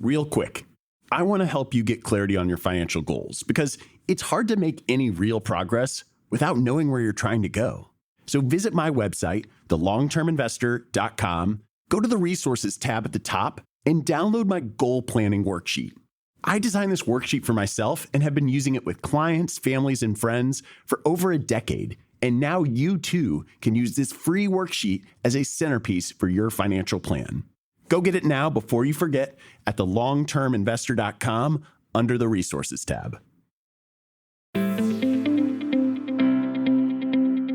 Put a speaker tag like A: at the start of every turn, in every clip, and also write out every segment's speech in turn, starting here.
A: Real quick, I want to help you get clarity on your financial goals because it's hard to make any real progress without knowing where you're trying to go. So visit my website, thelongterminvestor.com, go to the resources tab at the top, and download my goal planning worksheet. I designed this worksheet for myself and have been using it with clients, families, and friends for over a decade. And now you too can use this free worksheet as a centerpiece for your financial plan. Go get it now before you forget at thelongterminvestor.com under the resources tab.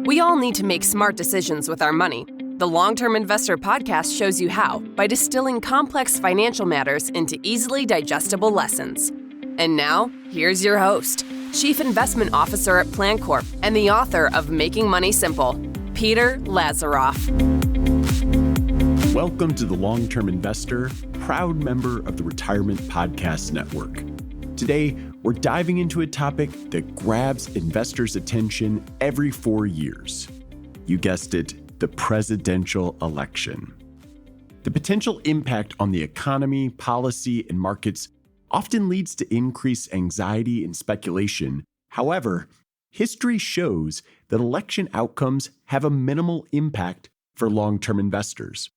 B: We all need to make smart decisions with our money. The Long-Term Investor podcast shows you how by distilling complex financial matters into easily digestible lessons. And now, here's your host, Chief Investment Officer at PlanCorp and the author of Making Money Simple, Peter Lazaroff.
A: Welcome to The Long-Term Investor, proud member of the Retirement Podcast Network. Today, we're diving into a topic that grabs investors' attention every 4 years. You guessed it, the presidential election. The potential impact on the economy, policy, and markets often leads to increased anxiety and speculation. However, history shows that election outcomes have a minimal impact for long-term investors.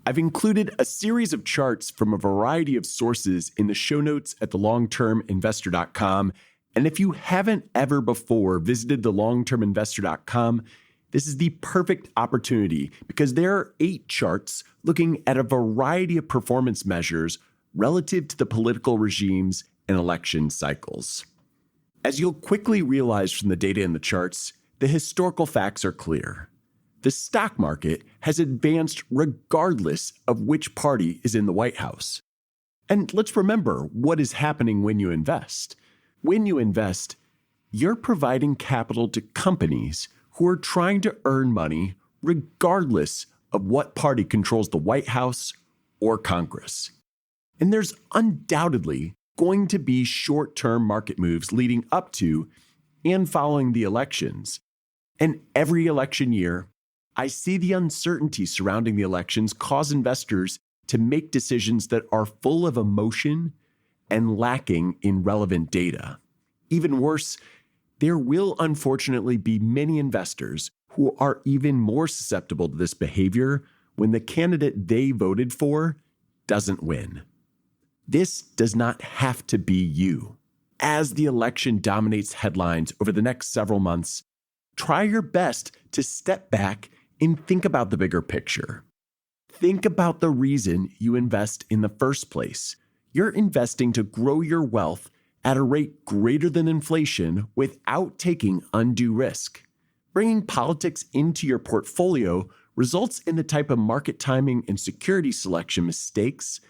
A: I've included a series of charts from a variety of sources in the show notes at thelongterminvestor.com. And if you haven't ever before visited thelongterminvestor.com, this is the perfect opportunity because there are 8 charts looking at a variety of performance measures relative to the political regimes and election cycles. As you'll quickly realize from the data in the charts, the historical facts are clear. The stock market has advanced regardless of which party is in the White House. And let's remember what is happening when you invest. When you invest, you're providing capital to companies who are trying to earn money regardless of what party controls the White House or Congress. And there's undoubtedly going to be short-term market moves leading up to and following the elections. And every election year, I see the uncertainty surrounding the elections cause investors to make decisions that are full of emotion and lacking in relevant data. Even worse, there will unfortunately be many investors who are even more susceptible to this behavior when the candidate they voted for doesn't win. This does not have to be you. As the election dominates headlines over the next several months, try your best to step back and think about the bigger picture. Think about the reason you invest in the first place. You're investing to grow your wealth at a rate greater than inflation without taking undue risk. Bringing politics into your portfolio results in the type of market timing and security selection mistakes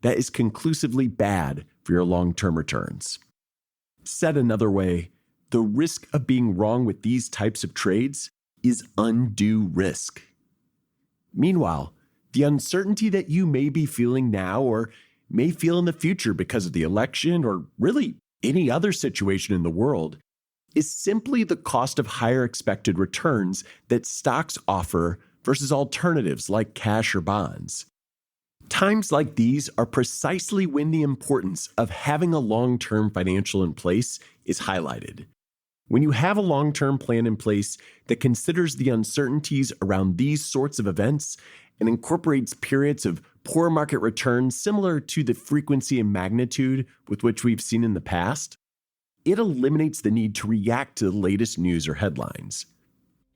A: that is conclusively bad for your long-term returns. Said another way, the risk of being wrong with these types of trades is undue risk. Meanwhile, the uncertainty that you may be feeling now or may feel in the future because of the election or really any other situation in the world is simply the cost of higher expected returns that stocks offer versus alternatives like cash or bonds. Times like these are precisely when the importance of having a long-term financial in place is highlighted. When you have a long-term plan in place that considers the uncertainties around these sorts of events and incorporates periods of poor market returns similar to the frequency and magnitude with which we've seen in the past, it eliminates the need to react to the latest news or headlines.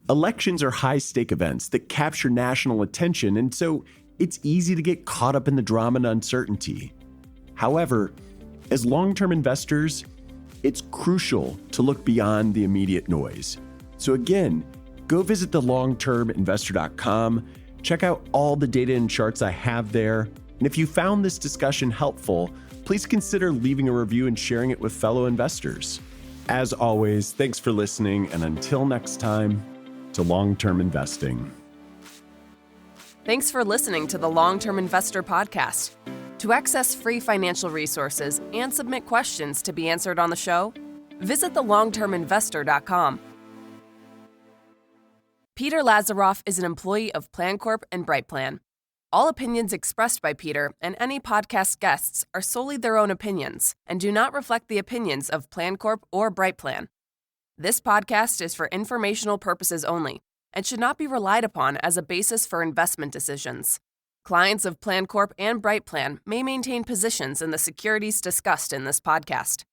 A: Elections are high-stake events that capture national attention, and so it's easy to get caught up in the drama and uncertainty. However, as long-term investors, it's crucial to look beyond the immediate noise. So again, go visit thelongterminvestor.com, check out all the data and charts I have there, and if you found this discussion helpful, please consider leaving a review and sharing it with fellow investors. As always, thanks for listening, and until next time, to long-term investing.
B: Thanks for listening to the Long-Term Investor podcast. To access free financial resources and submit questions to be answered on the show, visit thelongterminvestor.com. Peter Lazaroff is an employee of PlanCorp and BrightPlan. All opinions expressed by Peter and any podcast guests are solely their own opinions and do not reflect the opinions of PlanCorp or BrightPlan. This podcast is for informational purposes only and should not be relied upon as a basis for investment decisions. Clients of PlanCorp and BrightPlan may maintain positions in the securities discussed in this podcast.